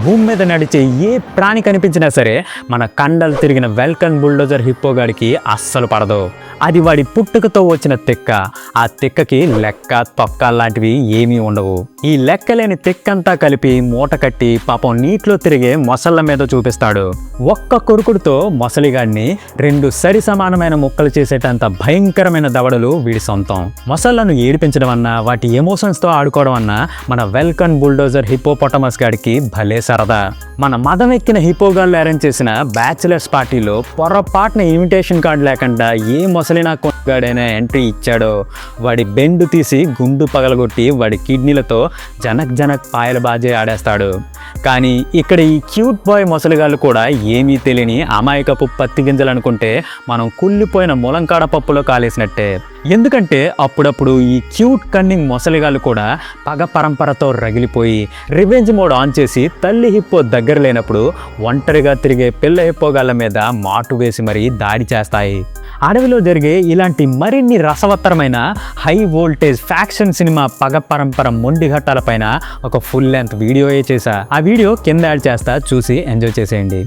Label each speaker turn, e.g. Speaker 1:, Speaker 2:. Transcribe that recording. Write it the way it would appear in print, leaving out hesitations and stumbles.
Speaker 1: భూమి మీద నడిచే ఏ ప్రాణి కనిపించినా సరే మన కండలు తిరిగిన వెల్కన్ బుల్డోజర్ హిప్పోగాడికి అస్సలు పడదు. అది వాడి పుట్టుకతో వచ్చిన తిక్క. ఆ తిక్కకి లెక్క తొక్క లాంటివి ఏమీ ఉండవు. ఈ లెక్కలేని తిక్కంతా కలిపి మూట కట్టి పాపం నీటిలో తిరిగే మొసళ్ళ మీద చూపిస్తాడు. ఒక్క కొరుకుడుతో మొసలిగాడిని 2 సరి సమానమైన ముక్కలు చేసేటంత భయంకరమైన దవడలు వీడి సొంతం. మొసళ్లను ఏడిపించడం అన్నా వాటి ఎమోషన్స్తో ఆడుకోవడం అన్నా మన వెల్కన్ బుల్డోజర్ హిప్పోపొటమస్ గాడికి భలే సరదా. మన మదం ఎక్కిన హిప్పోగాళ్ళు అరేంజ్ చేసిన బ్యాచిలర్స్ పార్టీలో పొరపాటున ఇన్విటేషన్ కార్డు లేకుండా ఏ మొసలినా కొనుగాడైనా ఎంట్రీ ఇచ్చాడో వాడి బెండు తీసి గుండు పగలగొట్టి వాడి కిడ్నీలతో జనక్ జనక్ పాయల బాజే ఆడేస్తాడు. కానీ ఇక్కడ ఈ క్యూట్ బాయ్ మొసలిగాళ్ళు కూడా ఏమీ తెలియని అమాయకపు పత్తి గింజలు అనుకుంటే మనం కుళ్ళిపోయిన ములంకాడ పప్పులో కాలేసినట్టే. ఎందుకంటే అప్పుడప్పుడు ఈ క్యూట్ కన్నింగ్ మొసలిగాళ్ళు కూడా పగ పరంపరతో రగిలిపోయి రివెంజ్ మోడ్ ఆన్ చేసి తల్లి హిప్పో దగ్గర లేనప్పుడు ఒంటరిగా తిరిగే పిల్ల హిప్పోగాళ్ళ మీద మాటు వేసి మరీ దాడి చేస్తాయి. అడవిలో జరిగే ఇలాంటి మరిన్ని రసవత్తరమైన హై వోల్టేజ్ ఫ్యాక్షన్ సినిమా పగ పరంపర మొండి ఘట్టాలపైన ఒక ఫుల్ లెంత్ వీడియోయే చేశా. ఆ వీడియో కింద యాడ్ చేస్తా, చూసి ఎంజాయ్ చేసేయండి.